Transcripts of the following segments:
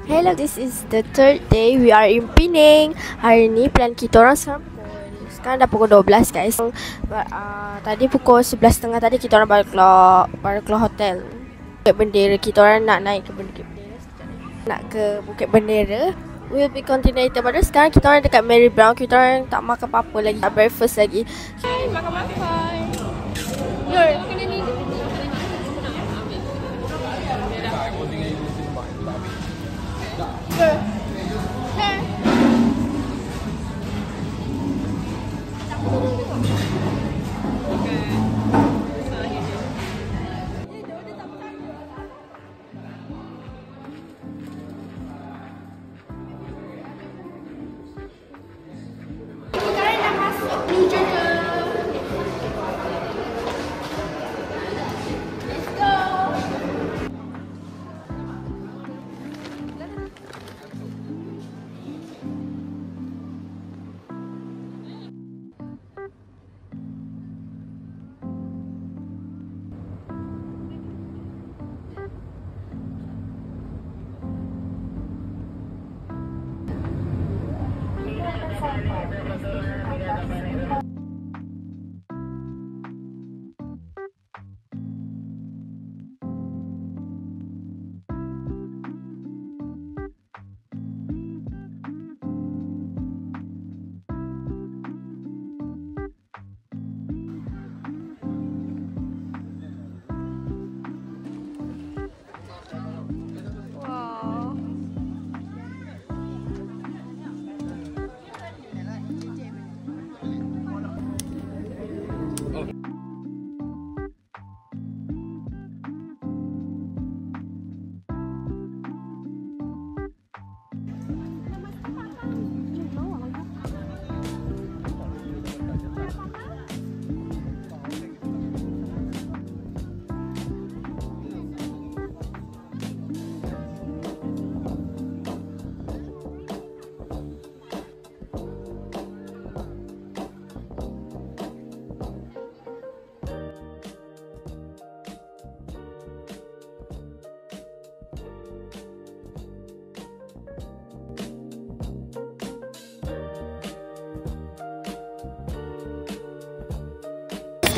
Hello, this is the third day we are in Penang. Hari ni plan kita orang sekarang dah pukul 12 guys. Tadi pukul 11.30 tadi kita orang baru keluar hotel. Bukit Bendera, kita orang nak naik ke Bukit Bendera. Nak ke Bukit Bendera. We'll be continuated. Pada sekarang kita orang dekat Mary Brown. Kita orang tak makan apa-apa lagi. Tak breakfast lagi. Makan-makan. Nur.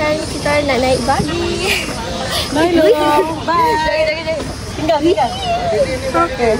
Sekarang kita nak naik bagi. Bye. Bye. Jangan. Tinggal. Okay.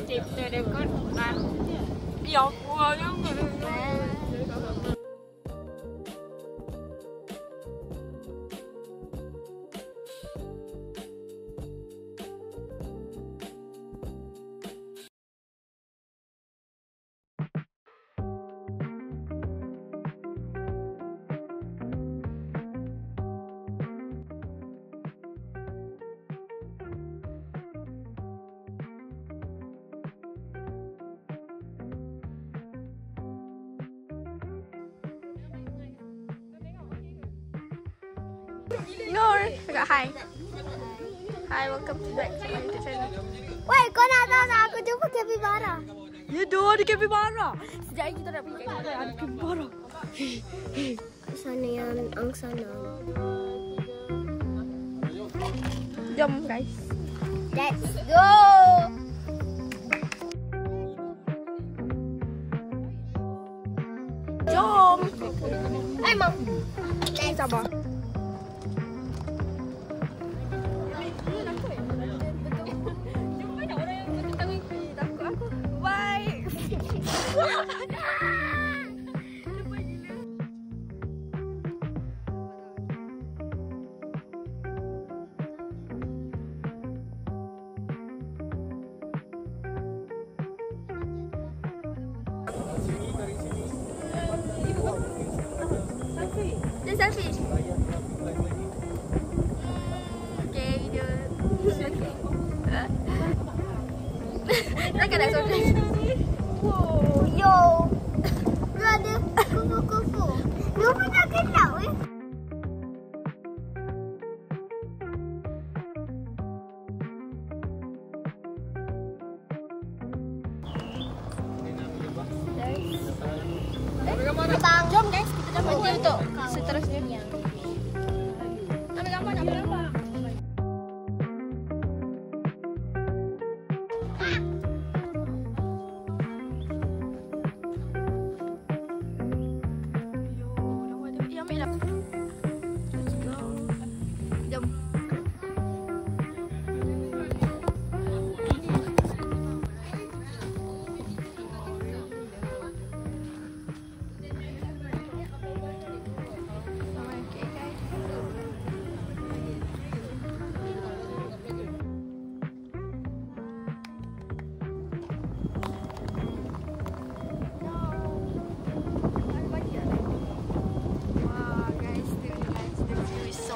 Chipster đều có ăn dọc qua chứ Nur, cakap hi. Hi, welcome to the YouTube channel. Weh, kau nak tahu tak aku jumpa capybara? Ya doh, ada capybara. Sejak ini kita nak pergi kat sana, ada capybara. Sana yang angsana. Jom guys. Let's go. Jom. Mam. Sabar. Ambil selfie. Okay, video. Takkan nak solat. Yo. Lu ada kufu-kufu. Lu pun tak kenal eh. Jom guys, kita dah berhenti untuk seterusnya. Ambil gambar, ambil gambar. Ambil lah. Jom.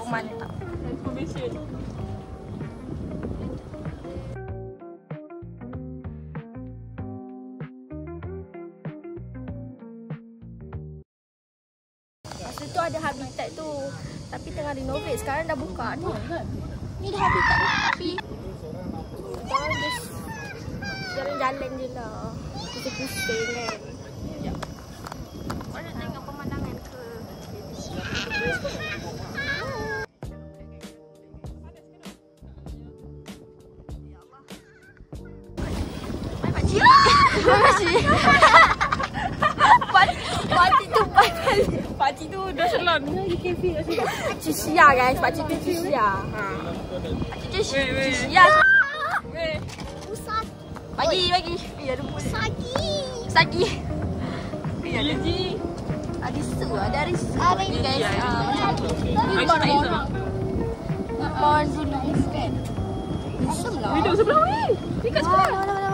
Mantap. Information. Masa tu ada habitat tu, tapi tengah renovate. Sekarang dah buka ni. Ni dah habitat ni, tapi orang just jalan-jalan je lah. Pusing-pusing kan. Kau nak tengok pemandangan ke? Pakcik tu batal. Pakcik tu dah salon. Cisia guys, pakcik tu Cisia. Pakcik tu Cisia. Pusat. Bagi. Ya lupa. Sagi. Ya Ji. ada su, ada risu. Ni guys. Ni baru Mohon dulu kan. Asam lah. Duduk sebelah ni. Ni kat sebelah.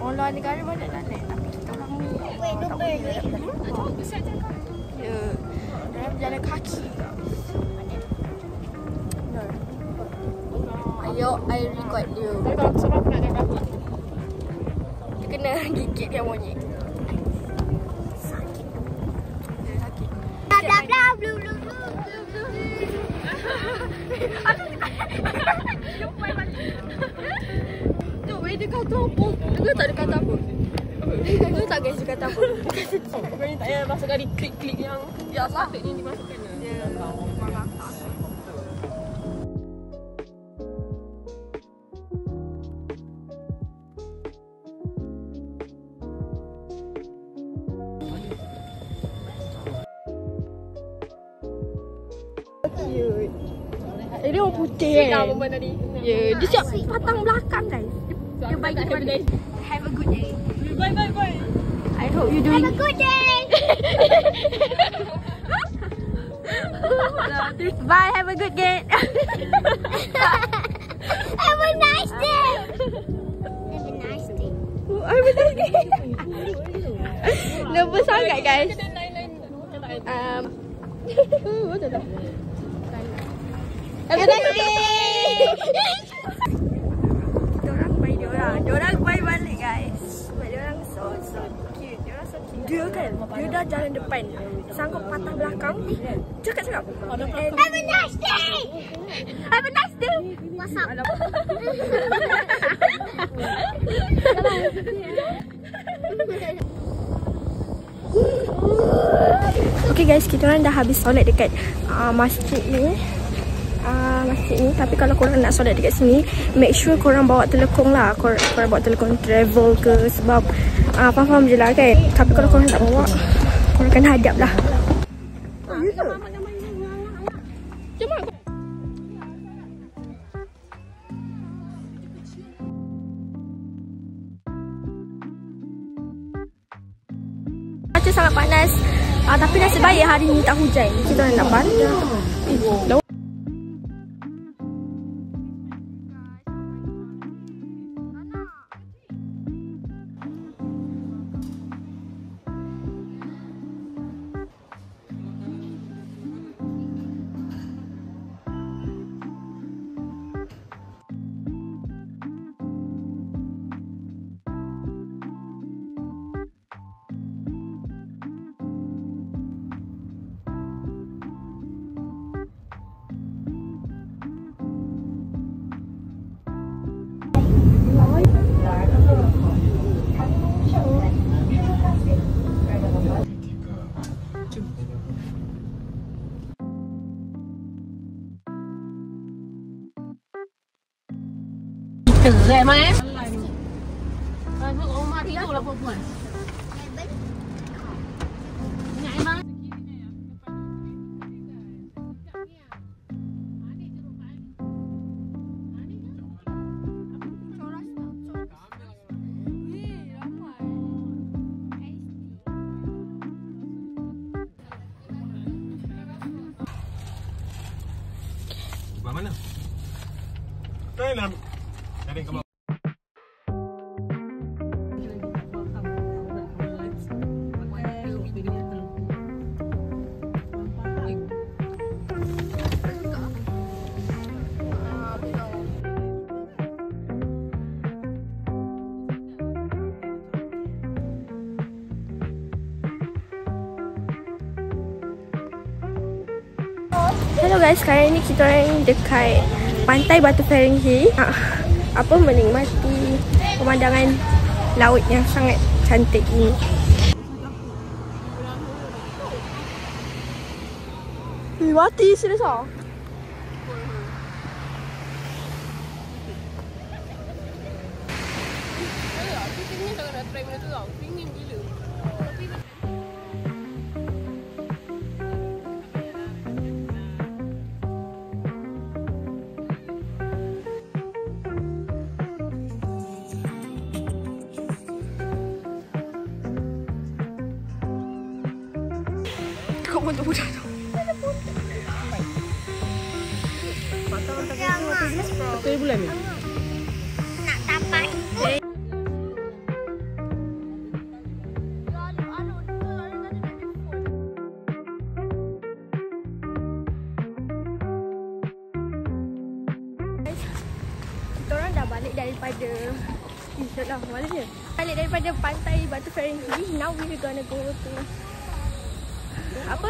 Orang negara mana nak naik, tapi kita orang ni tak boleh dapat. Ya, dalam berjalan kaki. Ayo, I record you. Sebab nak naik berapa? Dia kena gigit dia monyet. Sakit. Dia sakit. Bla bla bla blu blu blu. Dia kata apa? Dia tak ada kata apa. Dia tak guys, dia kata apa? Kau ni tak payah masukkan di klik-klik yang sepatutnya dimasukkan. Dia memang tak. Cute. Dia orang putih kan? Dah momen tadi. Ya, dia siap patang belakang guys. Dia bagi balik. Have a good day. Bye. I hope you doing. Have a good day. Bye, have a good day. Have a nice day. Have a nice day. Have a nice day. Nervous sangat guys. Betul tak? Have a nice day. Diorang baik balik guys. Sebab diorang so cute. Diorang so cute. Dia kan, dia dah jalan depan. Sanggup patah belakang. Cakap. Have a nice day. Have a nice day. What's up? Okay guys, kita orang dah habis solat dekat masjid ni. Tapi kalau korang nak solat dekat sini, make sure korang bawa telekong lah. Korang bawa telekong travel ke, sebab faham je lah kan. Tapi kalau korang tak bawa, korang kena hadap lah. Cuaca sangat panas, tapi nasib baik hari ni tak hujan. Kita nak bandar. Cerai mai. Rumah tidurlah perempuan. Ingat mai. Mana? Thailand. Cari ke bawah. Hello guys, sekarang ni kita orang dekat pantai Batu Ferring Hill. Menikmati pemandangan laut yang sangat cantik ini. Mati serius ah. Kau pun tak mudah tu. Berapa bulan ni? Nak tapak. Kita orang dah balik daripada balik daripada pantai Batu Ferring Hill. Now we gonna go to apa?